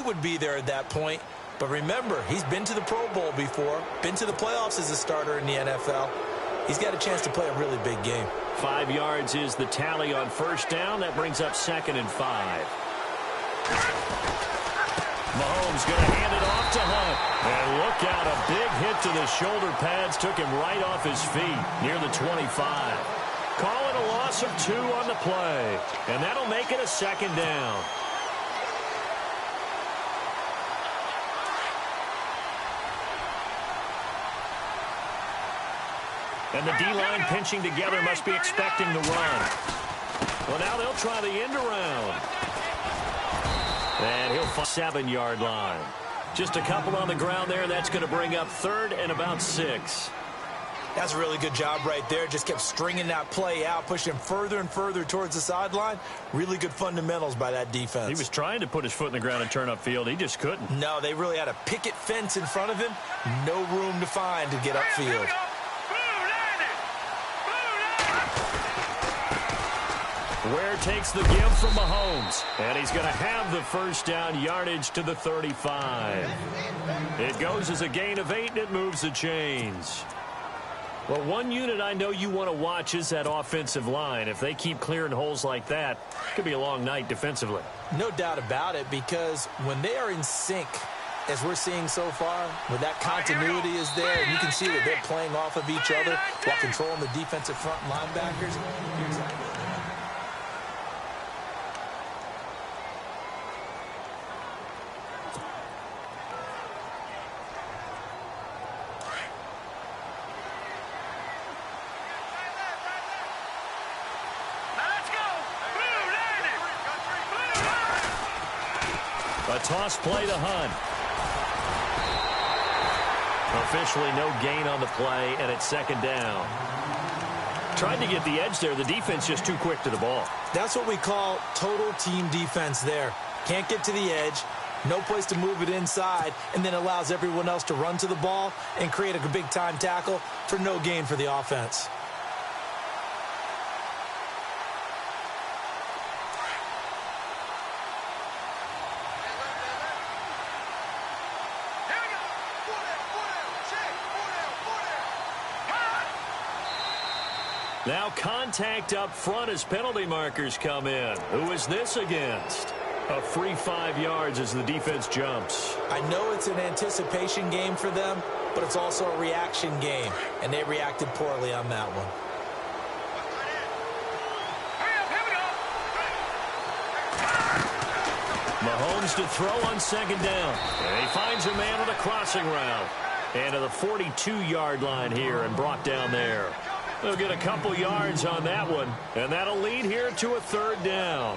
would be there at that point. But remember, he's been to the Pro Bowl before, been to the playoffs as a starter in the NFL. He's got a chance to play a really big game. 5 yards is the tally on first down. That brings up 2nd and 5. Mahomes going to hand it off to Hunt. And look out, a big hit to the shoulder pads. Took him right off his feet near the 25. Call it a loss of 2 on the play. And that'll make it a 2nd down. And the D-line pinching together, must be expecting the run. Well, now they'll try the end around. And he'll find 7-yard line. Just a couple on the ground there. That's going to bring up 3rd and about 6. That's a really good job right there. Just kept stringing that play out, pushing him further and further towards the sideline. Really good fundamentals by that defense. He was trying to put his foot in the ground and turn upfield. He just couldn't. No, they really had a picket fence in front of him. No room to find to get upfield. Ware takes the give from Mahomes. And he's going to have the first down yardage to the 35. It goes as a gain of 8, and it moves the chains. Well, one unit I know you want to watch is that offensive line. If they keep clearing holes like that, it could be a long night defensively. No doubt about it, because when they are in sync, as we're seeing so far, where that continuity is there, and you can see that they're playing off of each other while controlling the defensive front linebackers. A toss play to Hunt. Officially no gain on the play, and it's 2nd down. Tried to get the edge there. The defense just too quick to the ball. That's what we call total team defense there. Can't get to the edge, no place to move it inside, and then allows everyone else to run to the ball and create a big-time tackle for no gain for the offense. Now contact up front as penalty markers come in. Who is this against? A free 5 yards as the defense jumps. I know it's an anticipation game for them, but it's also a reaction game, and they reacted poorly on that one. Mahomes to throw on 2nd down. And he finds a man on a crossing route. And to the 42-yard line here and brought down there. They'll get a couple yards on that one, and that'll lead here to a 3rd down.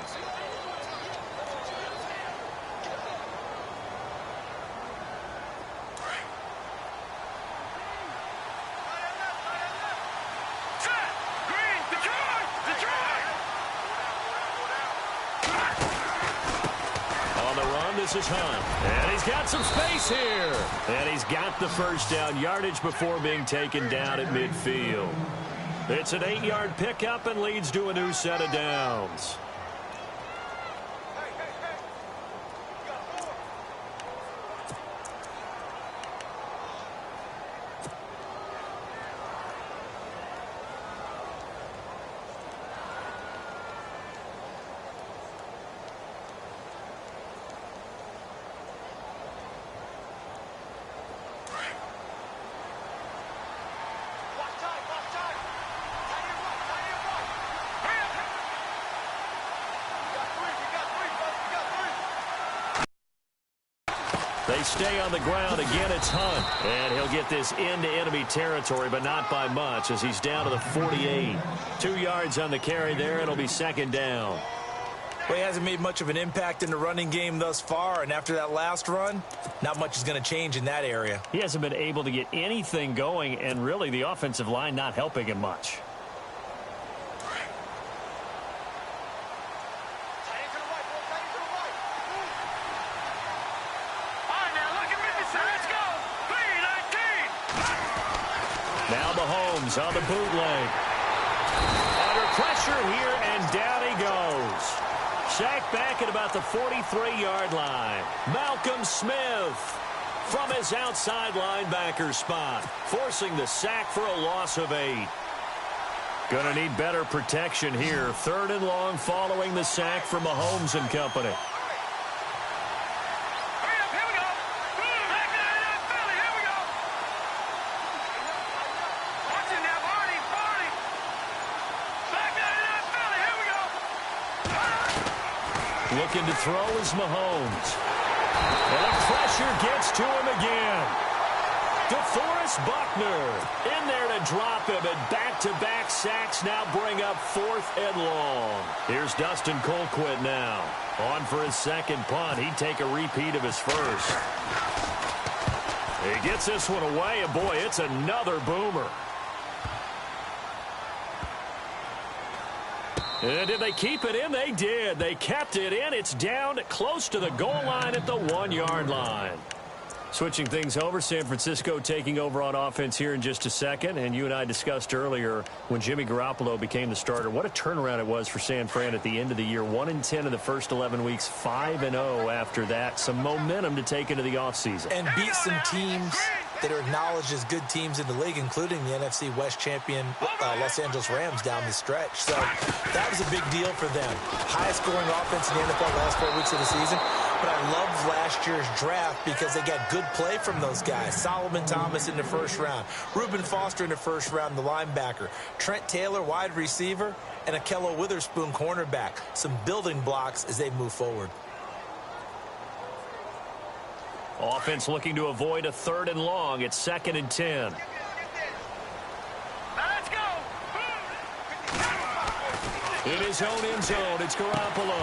On the run, this is Hunt. And he's got some space here. And he's got the first down yardage before being taken down at midfield. It's an 8-yard pickup and leads to a new set of downs. They stay on the ground. Again, it's Hunt. And he'll get this into enemy territory, but not by much as he's down to the 48. 2 yards on the carry there. It'll be 2nd down. Well, he hasn't made much of an impact in the running game thus far, and after that last run, not much is going to change in that area. He hasn't been able to get anything going, and really the offensive line not helping him much. Now Mahomes on the bootleg. Under pressure here, and down he goes. sack back at about the 43-yard line. Malcolm Smith from his outside linebacker spot, forcing the sack for a loss of 8. Going to need better protection here. 3rd and long following the sack from Mahomes and company. Looking to throw is Mahomes. And the pressure gets to him again. DeForest Buckner in there to drop him, and back-to-back sacks now bring up 4th and long. Here's Dustin Colquitt now. On for his second punt. He'd take a repeat of his first. He gets this one away, and boy, it's another boomer. And did they keep it in? They did. They kept it in. It's down close to the goal line at the 1-yard line. Switching things over, San Francisco taking over on offense here in just a second. And you and I discussed earlier when Jimmy Garoppolo became the starter, what a turnaround it was for San Fran at the end of the year. 1-10 in the first 11 weeks, 5-0 after that. Some momentum to take into the offseason. And beat some teams that are acknowledged as good teams in the league, including the NFC West champion Los Angeles Rams down the stretch. So that was a big deal for them. Highest scoring offense in the NFL the last 4 weeks of the season. But I loved last year's draft because they got good play from those guys. Solomon Thomas in the first round. Reuben Foster in the first round, the linebacker. Trent Taylor, wide receiver. And Akello Witherspoon, cornerback. Some building blocks as they move forward. Offense looking to avoid a 3rd and long. It's 2nd and 10. Let's go. In his own end zone, it's Garoppolo.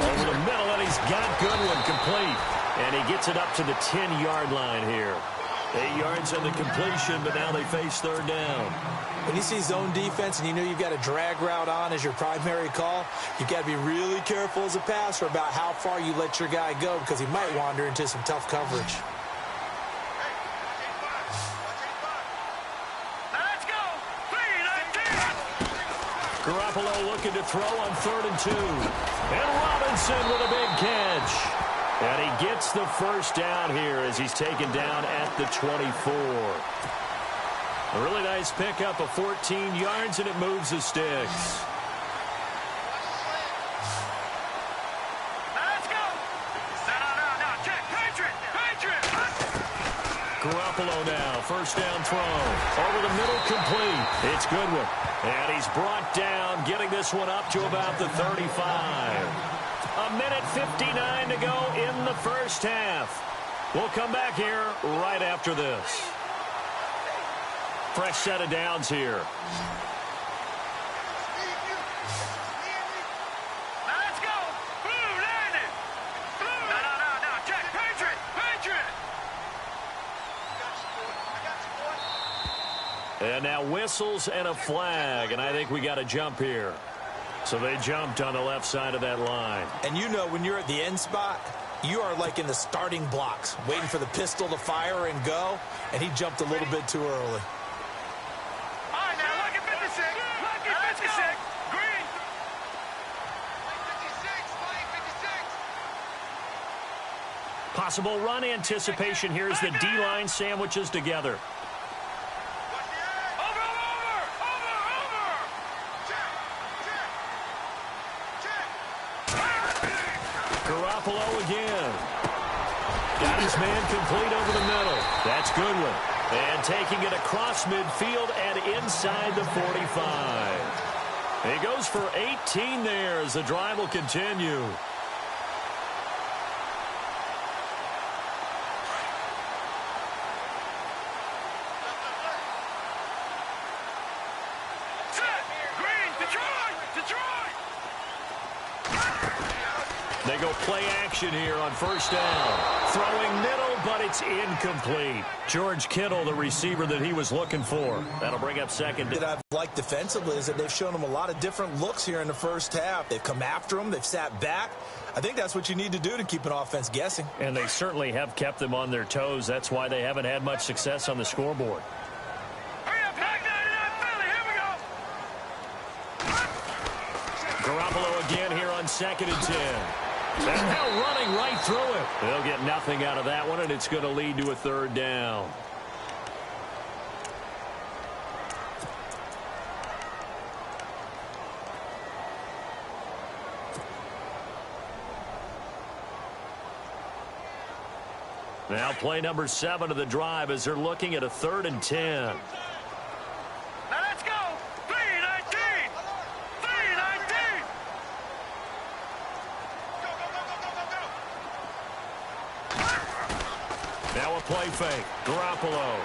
Over the middle, and he's got Goodwin complete. And he gets it up to the 10-yard line here. 8 yards on the completion, but now they face 3rd down. When you see zone defense and you know you've got a drag route on as your primary call, you've got to be really careful as a passer about how far you let your guy go because he might wander into some tough coverage. Let's go. 3-19. Garoppolo looking to throw on 3rd and 2. And Robinson with a big catch. And he gets the first down here as he's taken down at the 24. A really nice pickup of 14 yards, and it moves the sticks. Let's go. No. Check. Patriot. Garoppolo now, first down throw. Over the middle, complete. It's Goodwin. And he's brought down, getting this one up to about the 35. A minute 59 to go in the first half. We'll come back here right after this. Fresh set of downs here. Let's go. Blue landed. Blue. No. Check. Patriot. And now whistles and a flag, and I think we got a jump here. So they jumped on the left side of that line. And you know when you're at the end spot, you are like in the starting blocks, waiting for the pistol to fire and go, and he jumped a little bit too early. All right, now look at 56. Look at 56. Green. 56. Possible run anticipation here as the D-line sandwiches together. Garoppolo again. Got his man complete over the middle. That's Goodwin. And taking it across midfield and inside the 45. He goes for 18 there as the drive will continue. They go play action here on first down. Throwing middle, but it's incomplete. George Kittle, the receiver that he was looking for. That'll bring up second. That I've liked defensively is that they've shown him a lot of different looks here in the first half. They've come after him. They've sat back. I think that's what you need to do to keep an offense guessing. And they certainly have kept them on their toes. That's why they haven't had much success on the scoreboard. Garoppolo again here on 2nd and 10. And now running right through it. They'll get nothing out of that one, and it's going to lead to a 3rd down. Now play number 7 of the drive as they're looking at a 3rd and 10. Now let's go. 3-19. 3-19. Now a play fake. Garoppolo.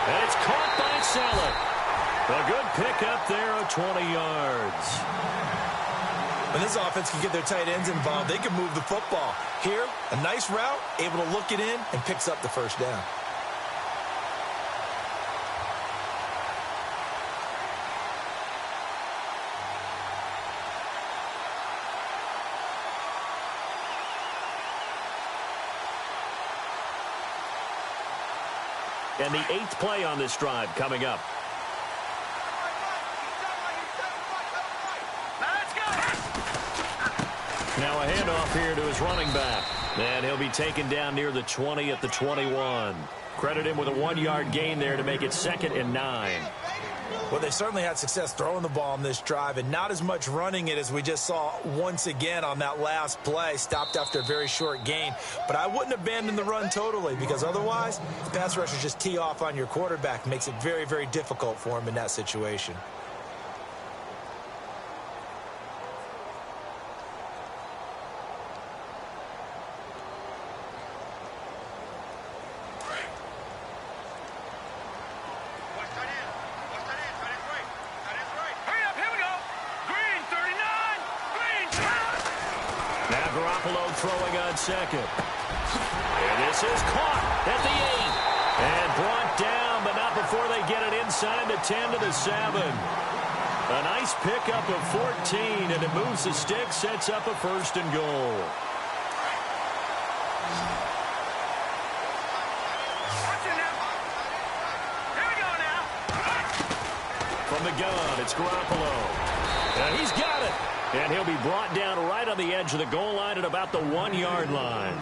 And it's caught by Saleh. A good pickup there of 20 yards. When this offense can get their tight ends involved, they can move the football. Here, a nice route, able to look it in, and picks up the 1st down. And the 8th play on this drive coming up. Now a handoff here to his running back. And he'll be taken down near the 20 at the 21. Credit him with a 1-yard gain there to make it 2nd and 9. Well, they certainly had success throwing the ball on this drive and not as much running it as we just saw once again on that last play. Stopped after a very short gain. But I wouldn't abandon the run totally because otherwise, pass rushers just tee off on your quarterback. Makes it very, very difficult for him in that situation. Throwing on 2nd. And this is caught at the 8. And brought down, but not before they get it inside the 10 to the 7. A nice pickup of 14, and it moves the stick, sets up a 1st and goal. Here we go now. From the gun, it's Garoppolo. And he's got it. And he'll be brought down right on the edge of the goal line at about the 1-yard line.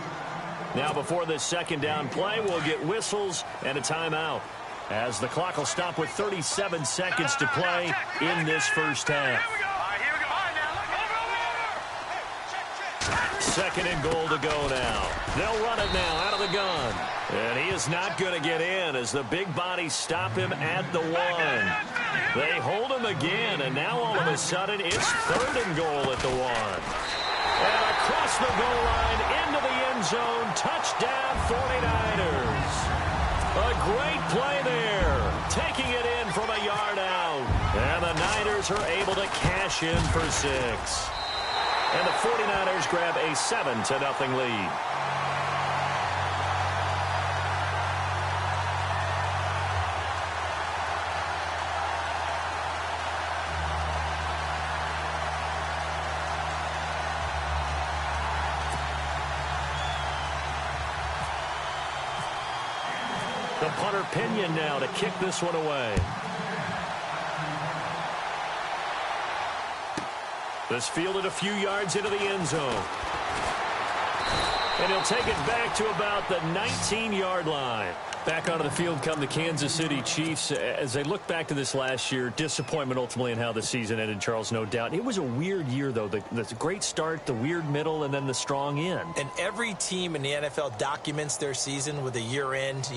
Now before this 2nd down play, we'll get whistles and a timeout, as the clock will stop with 37 seconds to play in this 1st half. 2nd and goal to go now. They'll run it now out of the gun. And he is not going to get in as the big bodies stop him at the 1. They hold him again, and now all of a sudden it's 3rd and goal at the 1. And across the goal line into the end zone, touchdown 49ers. A great play there, taking it in from a yard out. And the Niners are able to cash in for 6. And the 49ers grab a 7-0 lead. The punter Pinion now to kick this one away. This fielded a few yards into the end zone. And he'll take it back to about the 19-yard line. Back onto the field come the Kansas City Chiefs. As they look back to this last year, disappointment ultimately in how the season ended, Charles, no doubt. It was a weird year, though. The great start, the weird middle, and then the strong end. And every team in the NFL documents their season with a year-end,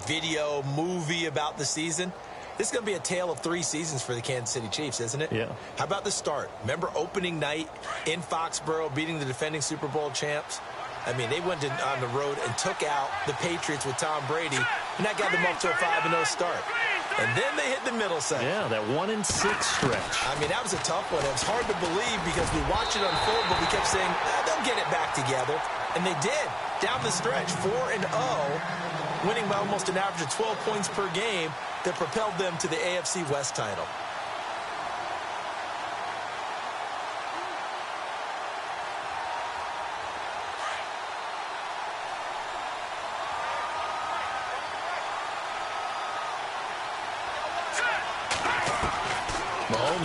video, movie about the season. This is going to be a tale of 3 seasons for the Kansas City Chiefs, isn't it? Yeah. How about the start? Remember opening night in Foxborough, beating the defending Super Bowl champs? I mean, they went on the road and took out the Patriots with Tom Brady, and that got them up to a 5-0 start. And then they hit the middle section. Yeah, that 1-6 stretch. I mean, that was a tough one. It was hard to believe because we watched it unfold, but we kept saying, they'll get it back together. And they did. Down the stretch, 4-0, winning by almost an average of 12 points per game that propelled them to the AFC West title.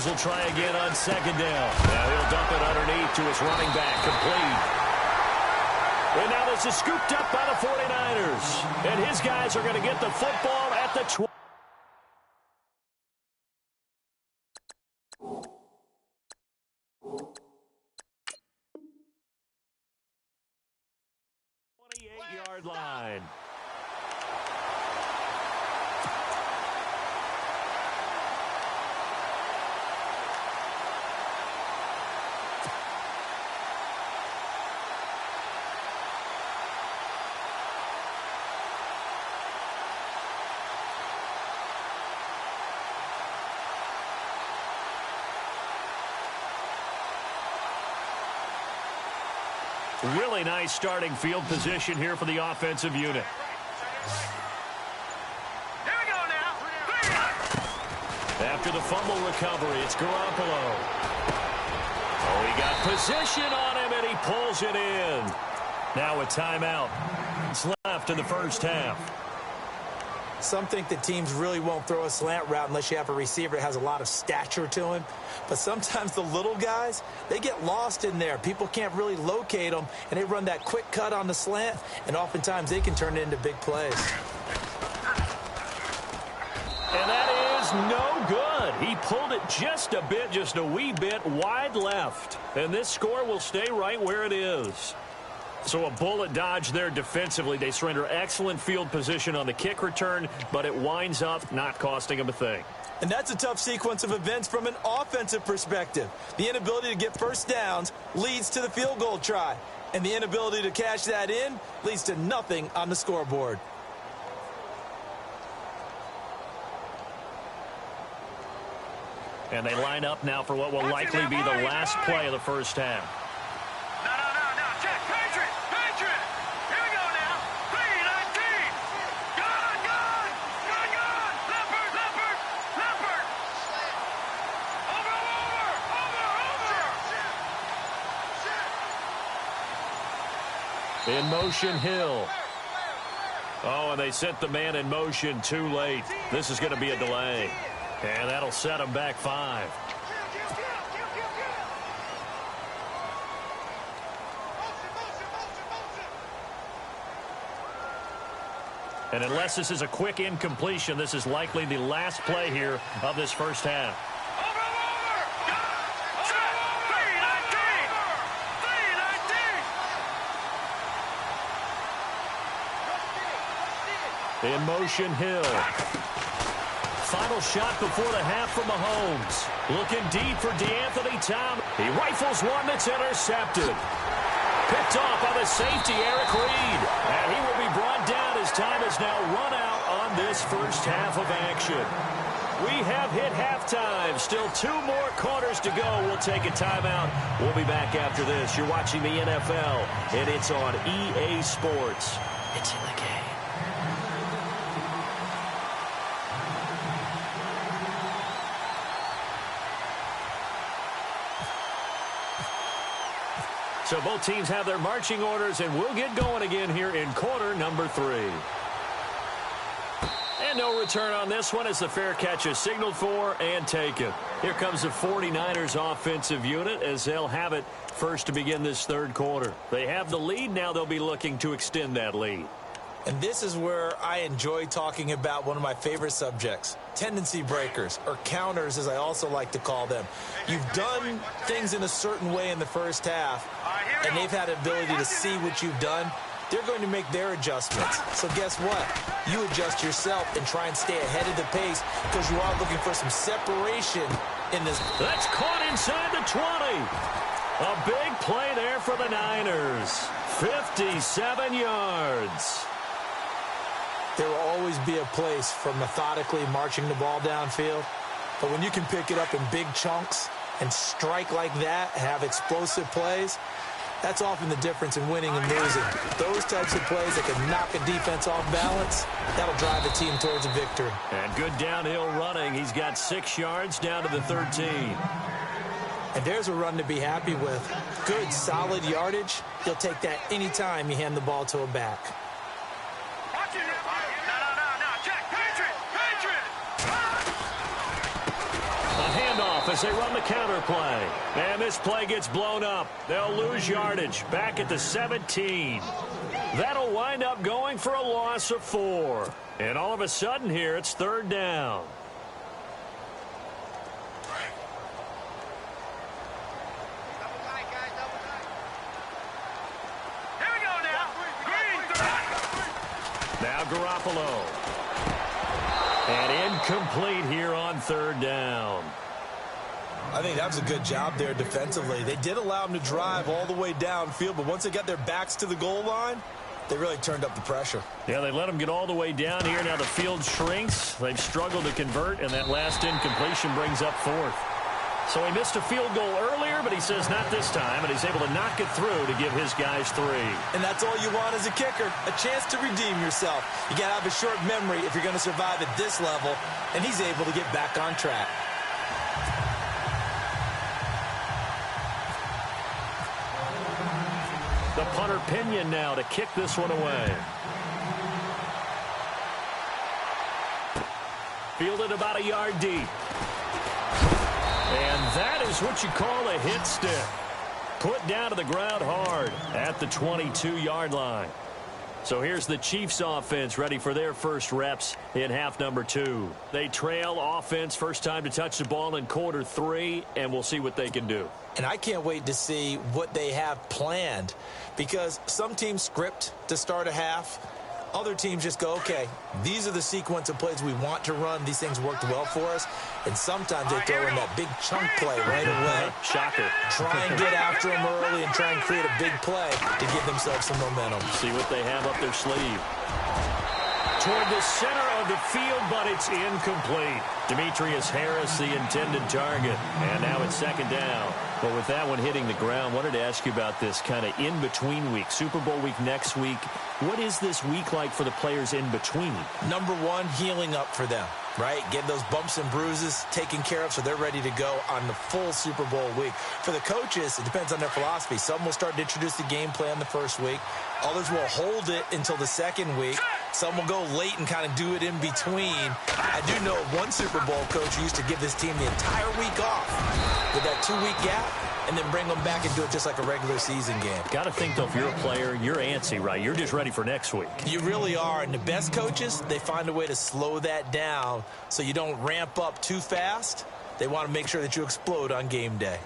Rams will try again on second down. Now he'll dump it underneath to his running back, complete. And now this is scooped up by the 49ers. And his guys are going to get the football at the 20. Yard line. Really nice starting field position here for the offensive unit. Here we go now. After the fumble recovery, it's Garoppolo. Oh, he got position on him, and he pulls it in. Now a timeout. It's left in the first half. Some think that teams really won't throw a slant route unless you have a receiver that has a lot of stature to him. But sometimes the little guys, they get lost in there. People can't really locate them, and they run that quick cut on the slant, and oftentimes they can turn it into big plays. And that is no good. He pulled it just a wee bit wide left. And this score will stay right where it is. So a bullet dodge there defensively. They surrender excellent field position on the kick return, but it winds up not costing them a thing. And that's a tough sequence of events from an offensive perspective. The inability to get first downs leads to the field goal try. And the inability to cash that in leads to nothing on the scoreboard. And they line up now for what will likely be the last play of the first half. In motion, Hill. Oh, and they sent the man in motion too late. This is going to be a delay. And that'll set him back 5. And unless this is a quick incompletion, this is likely the last play here of this first half. In motion, Hill. Final shot before the half from Mahomes. Looking deep for DeAnthony Thomas. He rifles one that's intercepted. Picked off by the safety, Eric Reed. And he will be brought down as time has now run out on this first half of action. We have hit halftime. Still 2 more quarters to go. We'll take a timeout. We'll be back after this. You're watching the NFL, and it's on EA Sports. It's in the game. So both teams have their marching orders, and we'll get going again here in quarter number 3. And no return on this one as the fair catch is signaled for and taken. Here comes the 49ers offensive unit as they'll have it first to begin this third quarter. They have the lead. Now they'll be looking to extend that lead. And this is where I enjoy talking about one of my favorite subjects, tendency breakers, or counters as I also like to call them. You've done things in a certain way in the first half, and they've had the ability to see what you've done. They're going to make their adjustments. So guess what? You adjust yourself and try and stay ahead of the pace because you are looking for some separation in this. That's caught inside the 20. A big play there for the Niners. 57 yards. There will always be a place for methodically marching the ball downfield. But when you can pick it up in big chunks and strike like that, have explosive plays, that's often the difference in winning and losing. Those types of plays that can knock a defense off balance, that'll drive the team towards a victory. And good downhill running. He's got 6 yards down to the 13. And there's a run to be happy with. Good, solid yardage. You'll take that anytime you hand the ball to a back. off as they run the counter play. And this play gets blown up. They'll lose yardage back at the 17. That'll wind up going for a loss of 4. And all of a sudden here, it's 3rd down. Here we go now. Now Garoppolo. And incomplete here on 3rd down. I think that was a good job there defensively. They did allow them to drive all the way downfield, but once they got their backs to the goal line, they really turned up the pressure. Yeah, they let them get all the way down here. Now the field shrinks. They've struggled to convert, and that last incompletion brings up 4th. So he missed a field goal earlier, but he says not this time, and he's able to knock it through to give his guys 3. And that's all you want as a kicker, a chance to redeem yourself. You got to have a short memory if you're going to survive at this level, and he's able to get back on track. The punter Pinion now to kick this one away. Fielded about a yard deep. And that is what you call a hit stick. Put down to the ground hard at the 22-yard line. So here's the Chiefs offense ready for their first reps in half number 2. They trail offense first time to touch the ball in quarter 3, and we'll see what they can do. And I can't wait to see what they have planned, because some teams script to start a half. Other teams just go, okay, these are the sequence of plays we want to run. These things worked well for us. And sometimes they throw in that big chunk play right away. Shocker. Try and get after them early and try and create a big play to give themselves some momentum. See what they have up their sleeve. Toward the center of the field, but it's incomplete. Demetrius Harris, the intended target. And now it's 2nd down. But with that one hitting the ground, wanted to ask you about this kind of in-between week. Super Bowl week next week. What is this week like for the players in between? Number 1, healing up for them, right? Get those bumps and bruises taken care of so they're ready to go on the full Super Bowl week. For the coaches, it depends on their philosophy. Some will start to introduce the game plan the first week. Others will hold it until the 2nd week. Some will go late and kind of do it in between. I do know one Super Bowl coach used to give this team the entire week off with that 2-week gap and then bring them back and do it just like a regular season game. Got to think, though, if you're a player, you're antsy, right? You're just ready for next week. You really are. And the best coaches, they find a way to slow that down so you don't ramp up too fast. They want to make sure that you explode on game day.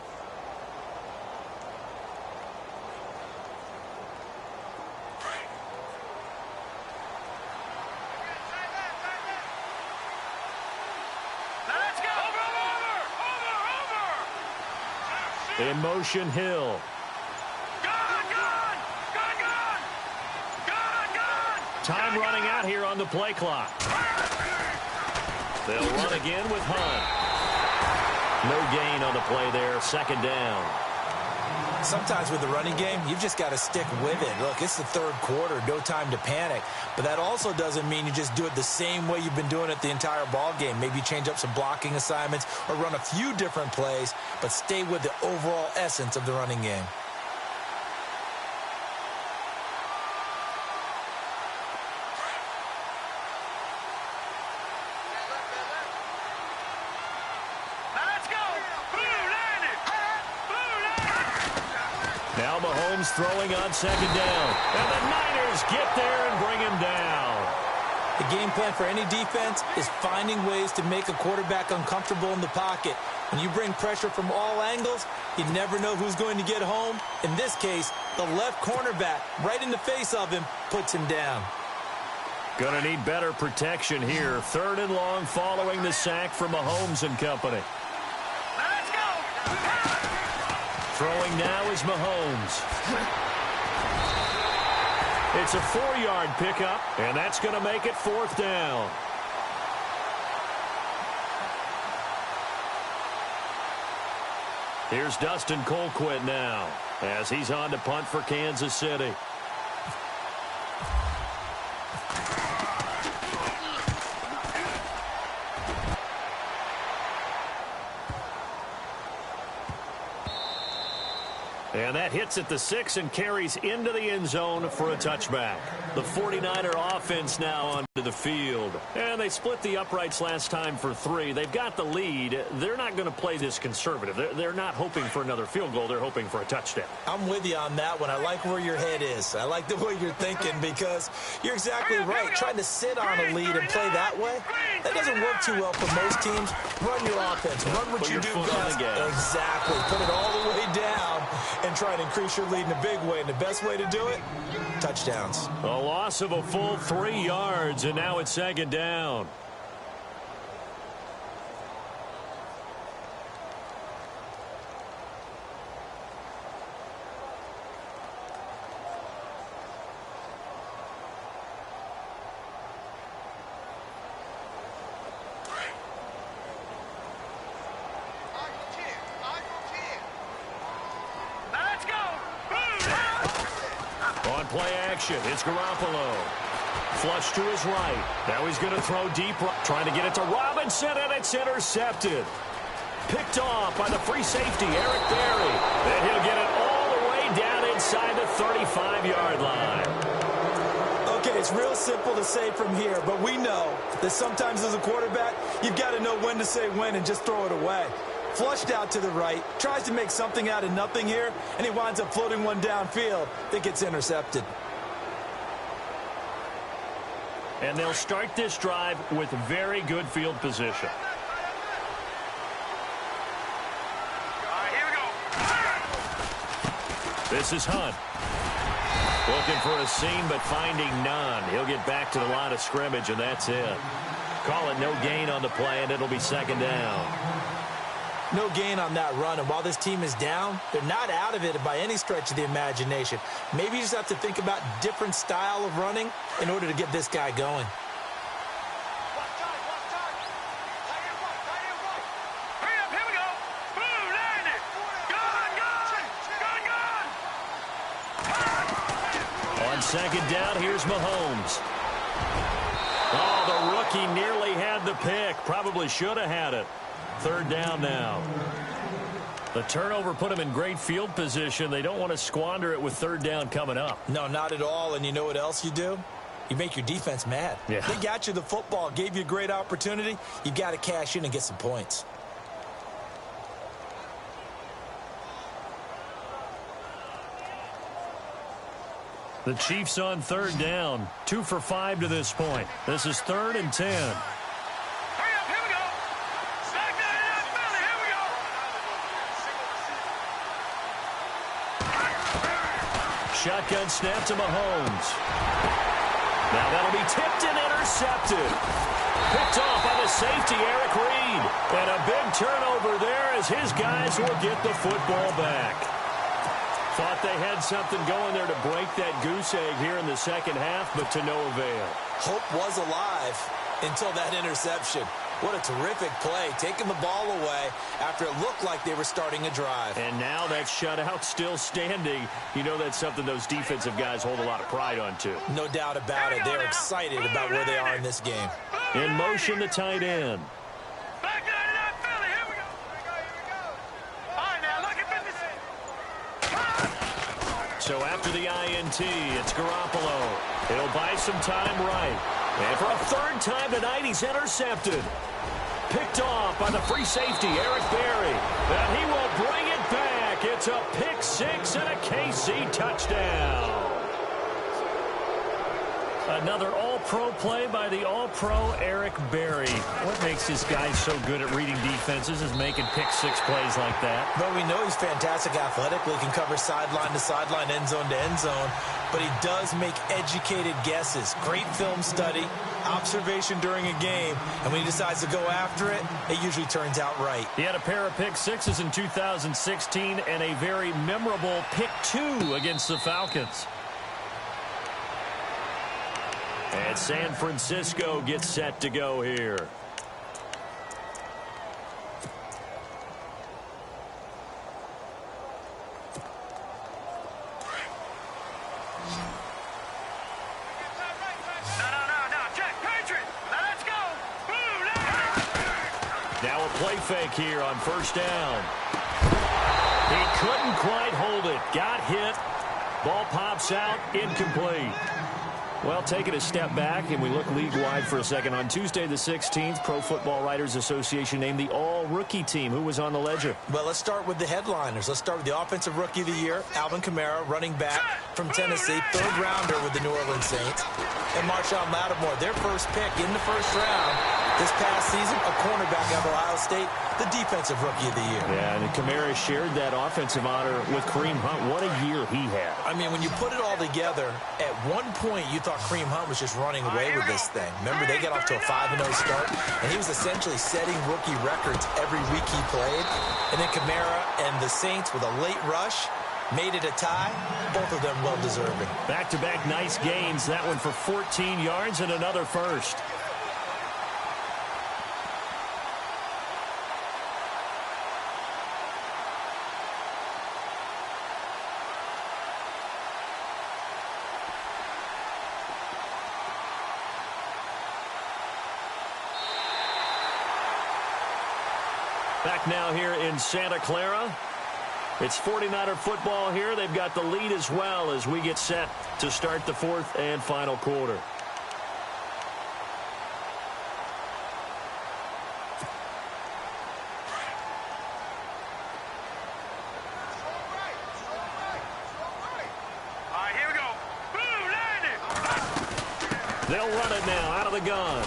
In motion, Hill. Gone! Time running out here on the play clock. They'll run again with Hunt. No gain on the play there. 2nd down. Sometimes with the running game, you've just got to stick with it. Look, it's the 3rd quarter, no time to panic. But that also doesn't mean you just do it the same way you've been doing it the entire ball game. Maybe change up some blocking assignments or run a few different plays, but stay with the overall essence of the running game. Now Mahomes throwing on 2nd down. And the Niners get there and bring him down. The game plan for any defense is finding ways to make a quarterback uncomfortable in the pocket. When you bring pressure from all angles, you never know who's going to get home. In this case, the left cornerback, right in the face of him, puts him down. Gonna need better protection here. 3rd and long following the sack from Mahomes and company. Let's go! Throwing now is Mahomes. It's a 4-yard pickup, and that's going to make it 4th down. Here's Dustin Colquitt now as he's on to punt for Kansas City. And that hits at the 6 and carries into the end zone for a touchback. The 49er offense now onto the field. And they split the uprights last time for 3. They've got the lead. They're not going to play this conservative. They're not hoping for another field goal. They're hoping for a touchdown. I'm with you on that one. I like where your head is. I like the way you're thinking because you're exactly right. Trying to sit on a lead and play that way, that doesn't work too well for most teams. Run your offense. Run what you do best. Exactly. Put it all the way down and try and increase your lead in a big way. And the best way to do it, touchdowns. A loss of a full 3 yards, and now it's 2nd down. Play action. It's Garoppolo. Flush to his right. Now he's going to throw deep right. Trying to get it to Robinson, and it's intercepted. Picked off by the free safety, Eric Berry. Then he'll get it all the way down inside the 35-yard line. Okay, it's real simple to say from here, but we know that sometimes as a quarterback, you've got to know when to say when and just throw it away. Flushed out to the right, tries to make something out of nothing here, and he winds up floating one downfield that gets intercepted. And they'll start this drive with very good field position. All right, here we go. This is Hunt. Looking for a seam, but finding none. He'll get back to the line of scrimmage, and that's it. Call it no gain on the play, and it'll be 2nd down. No gain on that run, and while this team is down, they're not out of it by any stretch of the imagination. Maybe you just have to think about different style of running in order to get this guy going. Hurry up, here we go. Boom, landed. Gone. On 2nd down, here's Mahomes. Oh, the rookie nearly had the pick. Probably should have had it. 3rd down now. The turnover put them in great field position. They don't want to squander it with 3rd down coming up. No, not at all. And you know what else you do? You make your defense mad. Yeah. They got you the football, gave you a great opportunity. You got to cash in and get some points. The Chiefs on 3rd down. 2 for 5 to this point. This is 3rd and 10. Shotgun snap to Mahomes. Now that'll be tipped and intercepted. Picked off by the safety, Eric Reed. And a big turnover there as his guys will get the football back. Thought they had something going there to break that goose egg here in the 2nd half, but to no avail. Hope was alive until that interception. What a terrific play, taking the ball away after it looked like they were starting a drive. And now that shutout still standing. You know that's something those defensive guys hold a lot of pride on, too. No doubt about it. They're excited about where they are in this game. In motion, the tight end. Back down to that Philly. Here we go. All right, now look at this. So after the INT, it's Garoppolo. He'll buy some time right. And for a 3rd time tonight, he's intercepted. Picked off by the free safety, Eric Berry. And he will bring it back. It's a pick 6 and a KC touchdown. Another all-pro play by the all-pro Eric Berry. What makes this guy so good at reading defenses is making pick 6 plays like that. But we know he's fantastic athletically, can cover sideline to sideline, end zone to end zone. But he does make educated guesses. Great film study, observation during a game. And when he decides to go after it, it usually turns out right. He had a pair of pick 6s in 2016 and a very memorable pick 2 against the Falcons. And San Francisco gets set to go here. Now a play fake here on 1st down. He couldn't quite hold it. Got hit. Ball pops out. Incomplete. Well, taking a step back, and we look league-wide for a second. On Tuesday the 16th, Pro Football Writers Association named the all-rookie team. Who was on the ledger? Well, let's start with the headliners. Let's start with the Offensive Rookie of the Year, Alvin Kamara, running back from Tennessee, third-rounder with the New Orleans Saints. And Marshawn Lattimore, their first pick in the first round this past season, a cornerback out of Ohio State, the Defensive Rookie of the Year. Yeah, and Kamara shared that offensive honor with Kareem Hunt. What a year he had. I mean, when you put it all together, at one point you thought Kareem Hunt was just running away with this thing. Remember, they got off to a 5-0 start, and he was essentially setting rookie records every week he played. And then Kamara and the Saints with a late rush made it a tie. Both of them well-deserving. Back-to-back nice gains. That one for 14 yards and another first. Back now here in Santa Clara. It's 49er football here. They've got the lead as well as we get set to start the fourth and final quarter. All right, here we go. Boom, landed. They'll run it now out of the gun.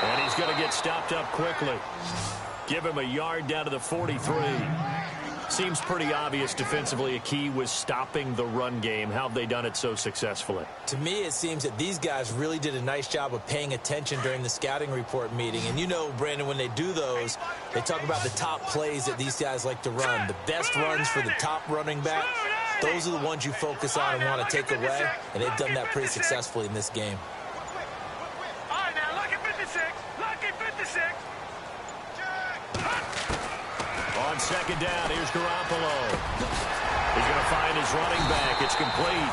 And he's going to get stopped up quickly. Give him a yard down to the 43. Seems pretty obvious defensively a key was stopping the run game. How have they done it so successfully? To me, it seems that these guys really did a nice job of paying attention during the scouting report meeting. And you know, Brandon, when they do those, they talk about the top plays that these guys like to run. The best runs for the top running back, those are the ones you focus on and want to take away. And they've done that pretty successfully in this game. All right, now, lucky 56. Lucky 56. On second down, here's Garoppolo. He's going to find his running back. It's complete.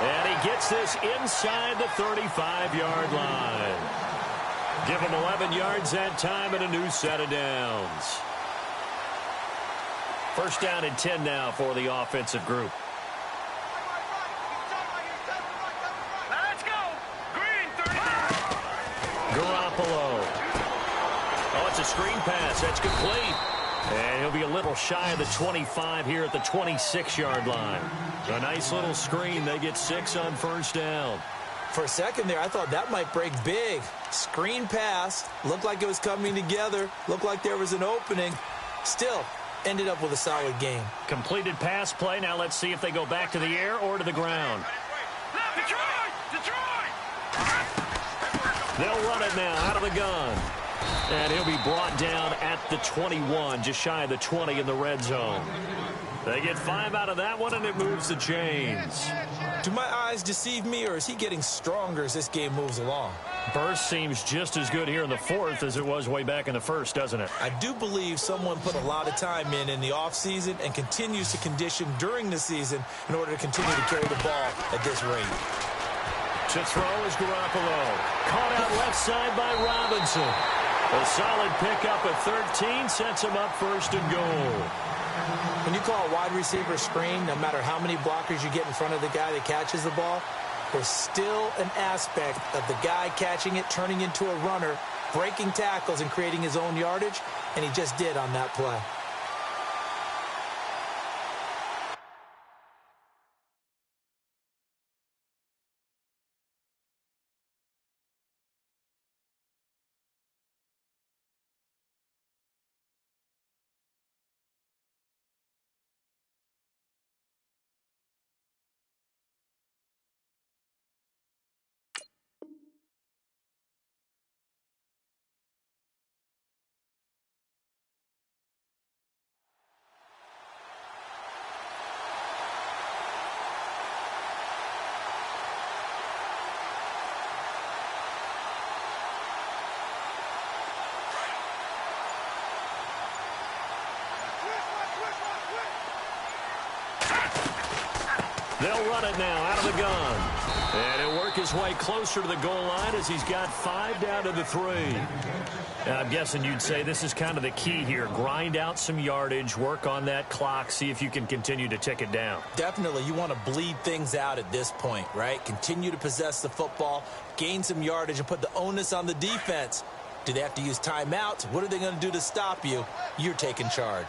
And he gets this inside the 35-yard line. Give him 11 yards that time and a new set of downs. First down and 10 now for the offensive group. Let's go. Green, 30. Garoppolo. Oh, it's a screen pass. That's complete. And he'll be a little shy of the 25 here at the 26-yard line. A nice little screen. They get 6 on first down. For a second there, I thought that might break big. Screen pass. Looked like it was coming together. Looked like there was an opening. Still, ended up with a solid game. Completed pass play. Now let's see if they go back to the air or to the ground. Detroit! Detroit! They'll run it now out of the gun. And he'll be brought down at the 21, just shy of the 20 in the red zone. They get 5 out of that one, and it moves the chains. Do my eyes deceive me, or is he getting stronger as this game moves along? Burst seems just as good here in the fourth as it was way back in the first, doesn't it? I do believe someone put a lot of time in the offseason and continues to condition during the season in order to continue to carry the ball at this rate. To throw is Garoppolo. Caught out left side by Robinson. A solid pickup at 13 sets him up first and goal. When you call a wide receiver screen, no matter how many blockers you get in front of the guy that catches the ball, there's still an aspect of the guy catching it, turning into a runner, breaking tackles and creating his own yardage, and he just did on that play. They'll run it now out of the gun. And he'll work his way closer to the goal line as he's got 5 down to the 3. I'm guessing you'd say this is kind of the key here. Grind out some yardage, work on that clock, see if you can continue to tick it down. Definitely. You want to bleed things out at this point, right? Continue to possess the football, gain some yardage, and put the onus on the defense. Do they have to use timeouts? What are they going to do to stop you? You're taking charge.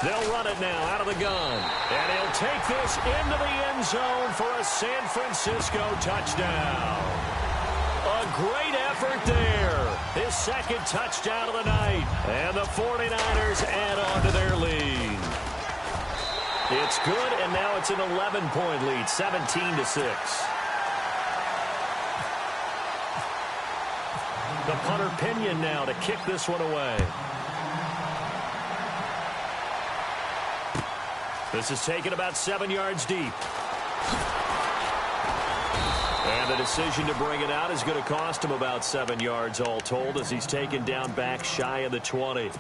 They'll run it now out of the gun. And he'll take this into the end zone for a San Francisco touchdown. A great effort there. His second touchdown of the night. And the 49ers add on to their lead. It's good, and now it's an 11-point lead, 17-6. The punter Pinion now to kick this one away. This is taken about 7 yards deep. And the decision to bring it out is going to cost him about 7 yards all told as he's taken down back shy of the 20.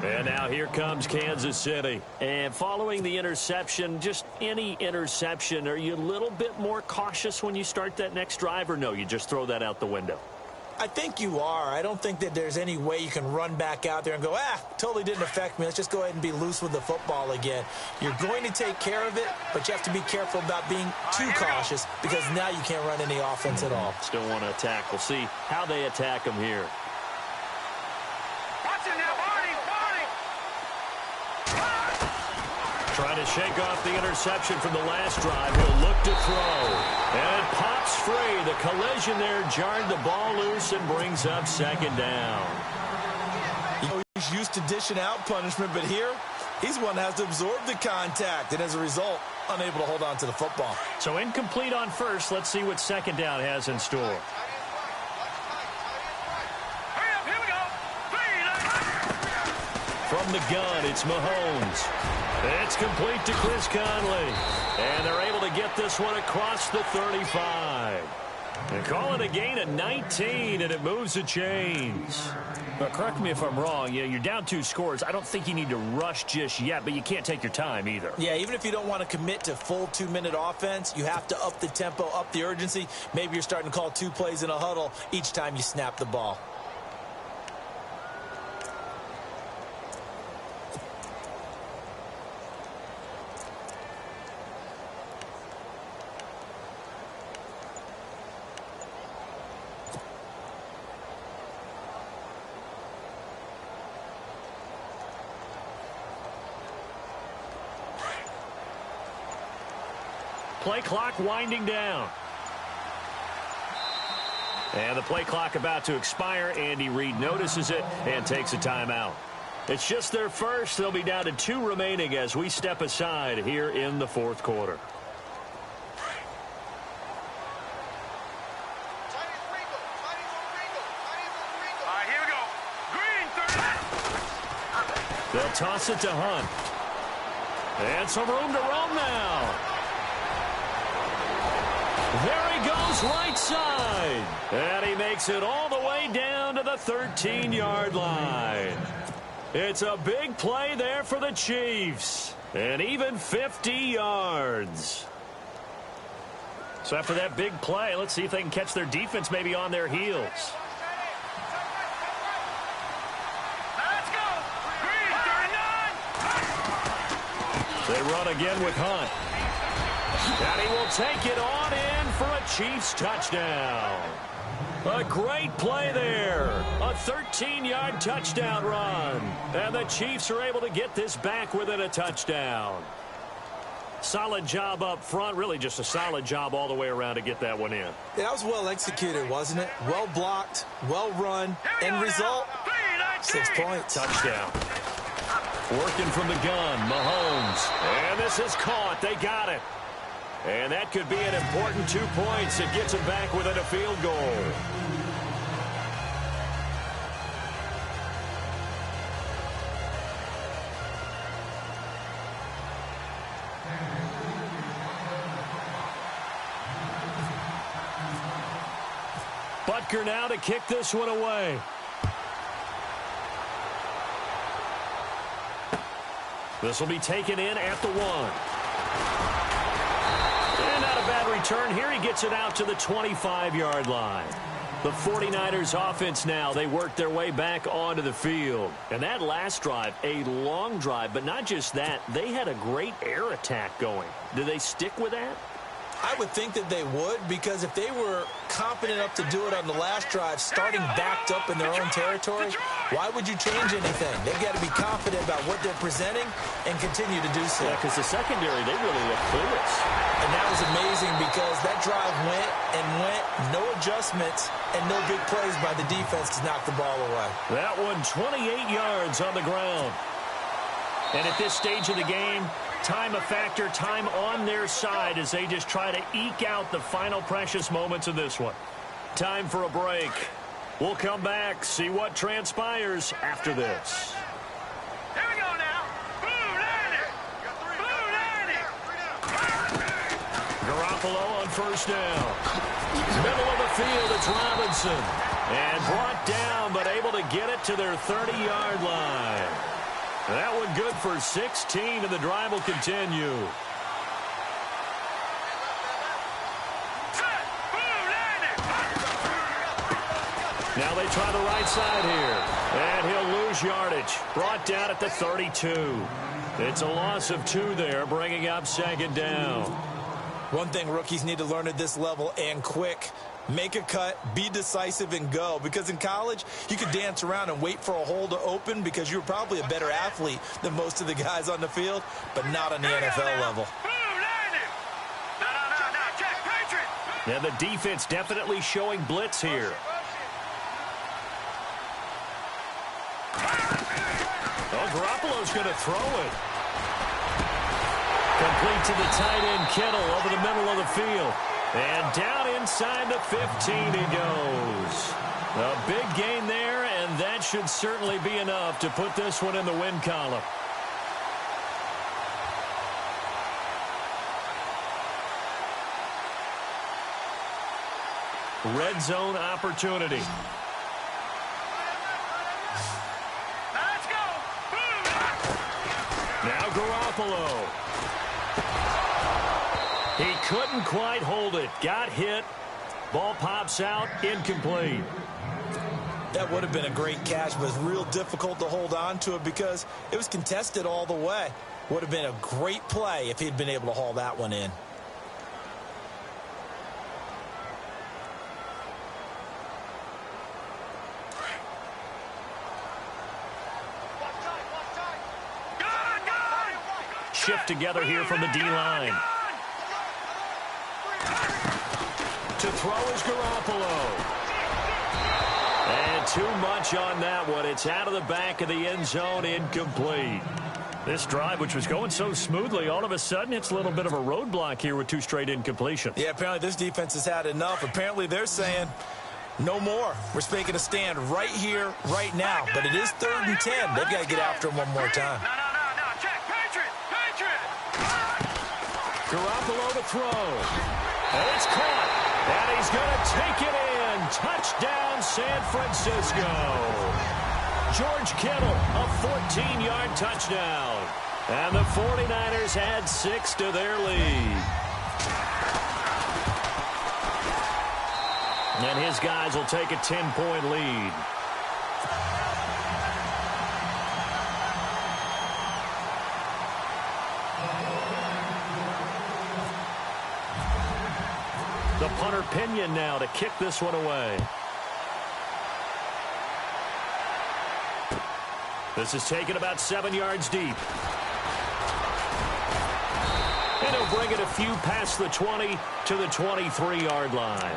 And now here comes Kansas City. And following the interception, just any interception, are you a little bit more cautious when you start that next drive, or no, you just throw that out the window? I think you are. I don't think that there's any way you can run back out there and go, totally didn't affect me. Let's just go ahead and be loose with the football again. You're going to take care of it, but you have to be careful about being too cautious because now you can't run any offense at all. Still want to attack. We'll see how they attack him here. Watch it now, Barney! Trying to shake off the interception from the last drive. He'll look to throw. And it pops free. The collision there jarred the ball loose and brings up second down. He's used to dishing out punishment, but here, he's one that has to absorb the contact, and as a result, unable to hold on to the football. So incomplete on first. Let's see what second down has in store. Hurry up, here we go! From the gun, it's Mahomes. It's complete to Chris Conley. And they're able to get this one across the 35. And call it a gain of 19, and it moves the chains. But correct me if I'm wrong. You're down 2 scores. I don't think you need to rush just yet, but you can't take your time either. Yeah, even if you don't want to commit to full 2-minute offense, you have to up the tempo, up the urgency. Maybe you're starting to call 2 plays in a huddle each time you snap the ball. Play clock winding down. And the play clock about to expire. Andy Reid notices it and takes a timeout. It's just their first. They'll be down to 2 remaining as we step aside here in the 4th quarter. Here we go. Green, 30. They'll toss it to Hunt. And some room to roam now. There he goes right side. And he makes it all the way down to the 13-yard line. It's a big play there for the Chiefs. And even 50 yards. So after that big play, let's see if they can catch their defense maybe on their heels. Let's go. Green, 39. They run again with Hunt. And he will take it on in for a Chiefs touchdown. A great play there. A 13-yard touchdown run. And the Chiefs are able to get this back within a touchdown. Solid job up front. Really just a solid job all the way around to get that one in. Yeah, that was well executed, wasn't it? Well blocked, well run. End result, 6 points. Touchdown. Working from the gun, Mahomes. And this is caught. They got it. And that could be an important 2 points. It gets them back within a field goal. Butker now to kick this one away. This will be taken in at the 1. return here. He gets it out to the 25-yard line. The 49ers offense now, they work their way back onto the field. And that last drive, a long drive, but not just that, they had a great air attack going. Do they stick with that? I would think that they would, because if they were confident enough to do it on the last drive, starting backed up in their own territory, why would you change anything? They've got to be confident about what they're presenting and continue to do so. Yeah, because the secondary, they really look clueless. And that was amazing because that drive went and went, no adjustments, and no big plays by the defense to knock the ball away. That one, 28 yards on the ground. And at this stage of the game, time a factor, time on their side as they just try to eke out the final precious moments of this one. Time for a break. We'll come back, see what transpires after this. Here we go now. Blue 90. Blue 90. Garoppolo on first down. Middle of the field, it's Robinson. And brought down, but able to get it to their 30-yard line. That one good for 16, and the drive will continue. Now they try the right side here. And he'll lose yardage. Brought down at the 32. It's a loss of 2 there, bringing up second down. One thing rookies need to learn at this level, and quick: make a cut, be decisive, and go. Because in college, you could dance around and wait for a hole to open because you're probably a better athlete than most of the guys on the field, but not on the NFL level. And the defense definitely showing blitz here. Oh, Garoppolo's going to throw it. Complete to the tight end, Kittle, over the middle of the field. And down inside the 15 he goes. A big gain there, and that should certainly be enough to put this one in the win column. Red zone opportunity. Let's go. Now Garoppolo. He couldn't quite hold it. Got hit. Ball pops out. Incomplete. That would have been a great catch, but it's real difficult to hold on to it because it was contested all the way. Would have been a great play if he'd been able to haul that one in. Shift together here from the D-line. To throw is Garoppolo. And too much on that one. It's out of the back of the end zone, incomplete. This drive, which was going so smoothly, all of a sudden it's a little bit of a roadblock here with 2 straight incompletions. Yeah, apparently this defense has had enough. Apparently they're saying no more. We're making a stand right here, right now. But it is 3rd and 10. They've got to get after him one more time. No. Check. Patriot. Garoppolo to throw. And it's caught. And he's going to take it in. Touchdown, San Francisco. George Kittle, a 14-yard touchdown. And the 49ers add 6 to their lead. And his guys will take a 10-point lead. The punter Pinion now to kick this one away. This is taken about 7 yards deep. And he'll bring it a few past the 20 to the 23-yard line.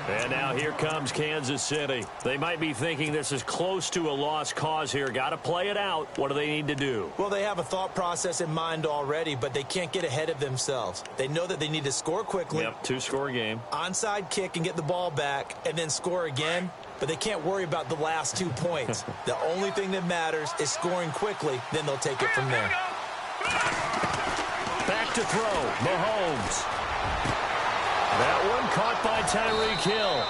And now here comes Kansas City. They might be thinking this is close to a lost cause here. Got to play it out. What do they need to do? Well, they have a thought process in mind already, but they can't get ahead of themselves. They know that they need to score quickly. Yep, 2-score game. Onside kick and get the ball back and then score again. But they can't worry about the last 2 points. The only thing that matters is scoring quickly. Then they'll take it from there. Back to throw. Mahomes. That one caught by Tyreek Hill.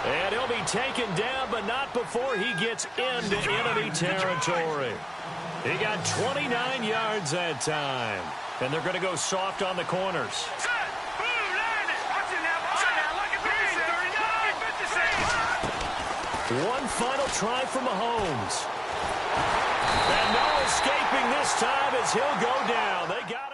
And he'll be taken down, but not before he gets into enemy territory. He got 29 yards that time. And they're going to go soft on the corners. Set. Blue 90. Watch it. One final try for Mahomes. And no escaping this time as he'll go down. They got it.